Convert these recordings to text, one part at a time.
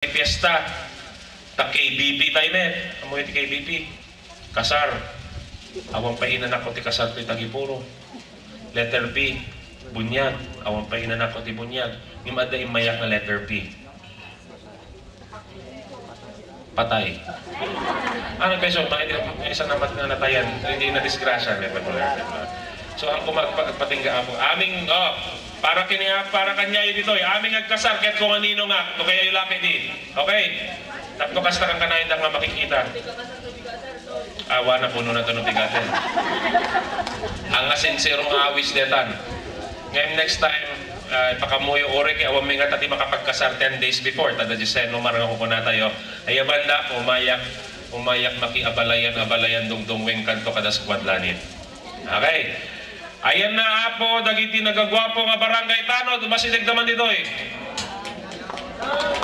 Fiesta, ta KBP tayo na amoy ti KBP, kasar, awang painan ako ti kasar ti Tagipuro. Letter P, bunyag, awang painan ako ti bunyag. Yung ada imayak na letter P. Patay. Ano kayo, so, isang namat na natayan, hindi na disgrasya. So, ang kumagpatingga ako, aming, para kanya yun dito, aming agkasar, kahit kung anino nga, ito kaya yung laki di. Okay? Tapos kasta kang kanahin na nga makikita. Awa na puno na ito ng bigatin. Ang asinserong awis detan. Ngayon next time, pakamuyo ore kaya awang mga tati makapagkasar 10 days before. Tada Giseno, marang ako na tayo. Ay banda, umayak maki-abalayan dungdungweng kanto kada skwadlanit. Okay? Ayan na apo, dagiti nagagwapo nga barangay tanod, masinig naman dito eh.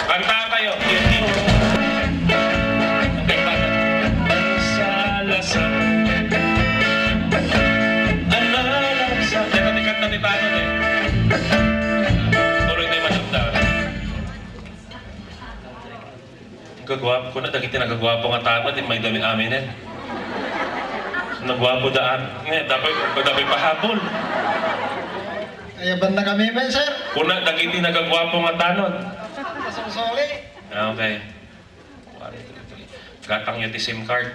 Kanta kayo. Salasang analasa. Kanta ni tanod eh. Tuloy tayo madamdam. Gagwapo ko na, dagiti nagagwapo nga tanod, may dami amin eh. Nagwapo daan. Dapat pahabol. Ayaban na kami men, sir. Kuna, dagiti nagagwapo nga tanod. Masungsoli. Okay. Gatang nyo ti SIM card.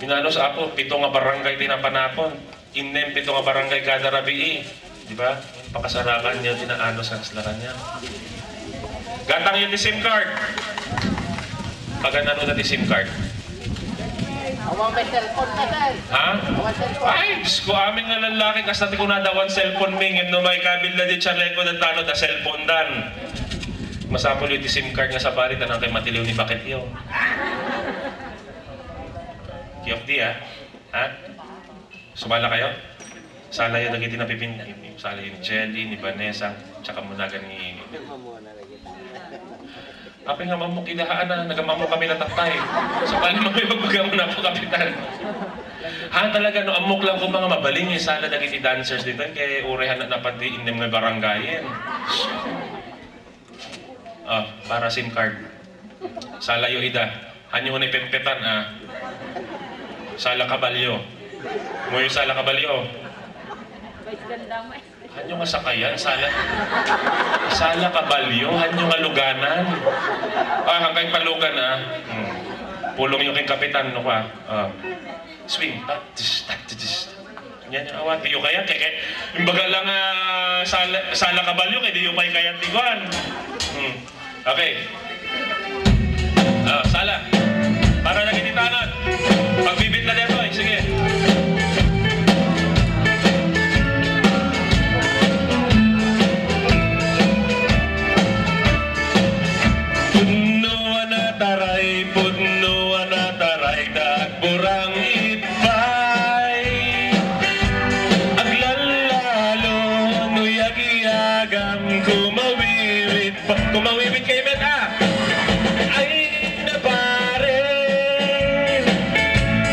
Pinano sa ako, 7 nga barangay tinapanapon. Inem 7 nga barangay kada rabii. Di ba? Pakasarakan niya, tinaano sa kaslaran niya. Gatang nyo ti SIM card. Pagano na ti SIM card. Awang may cellphone na, sir. Ha? Awang cellphone. Ay, Diyos ko, aming nga lalaki kasi ko na dawan cellphone mingin no may kabil na di charleko na tano da cellphone dan. Masapol yung SIM card nga sa barit anang kay matiliw ni Bakit yun. Kiyok di ha? Sumala kayo? Sala yung nagiti na pipin. Sala yung ni Jelly, ni Vanessa, tsaka munagan ni... Api nga mamok idahaan na, nagamamo kami na tatay. So pali mo may magbagamon na po, kapitan. Ha, talaga, no, amok lang kung mga mabaling eh. Sana nagiti dancers dito, kaya urehan na napati inem nga barangayin. Para SIM card. Sala yung ida. Hanyo ko na ipempetan, Sala kabalyo. Mo yung sala kabalyo. Hanyo nga sakayan, sala kabalyo, hanyo nga luganan. Hanggang palugan Pulong yung king kapitan no ka. Swing. Yan yung awat. Di yung kaya. Yung baga lang sala kabalyo, kaya di yung may kayang tiguan. Okay. Sala. Para naging itanod. Pagbibit na dito eh. Sige. Burang itbay aglalalo nuyag-iyagam kumawiwit kayo met ay nabare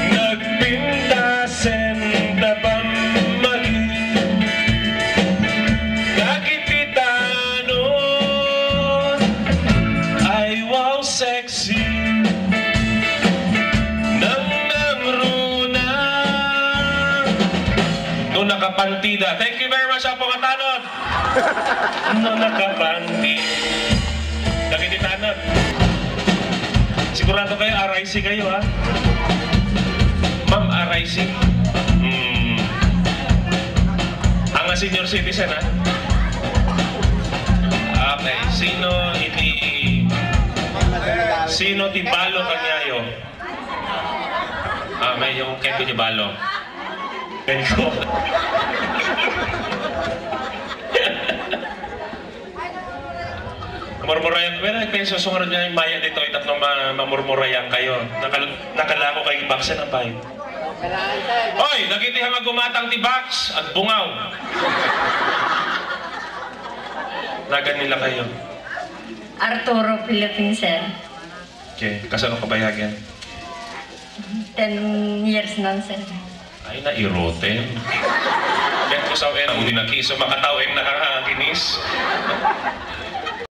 nagpintasen dabang mali nakititano ay wow sexy nakapantida. Thank you very much, Apo Katanod. No, nakapanti. Nakiti tanod. Sigurado kayo, RIC kayo, ha? Ma'am, RIC. Ang senior citizen, ha? Okay. Sino ti Balo Kanyayo? May yung kento ni Balo. Ko. Mamurmurayan. Well, kayo susunod niya yung maya dito. Itatong mamurmurayan kayo. Nakalako kayo baksan ang bayo. Hoy! Nagiti nga gumatang ti box at bungaw. Nagan nila kayo. Arturo Philippine, sir. Okay. Kasano kabayagan? 10 years na, sir. Ay, nairoten. Yan ko sa uwi na ulinaki. So, makatawin na kakakinis.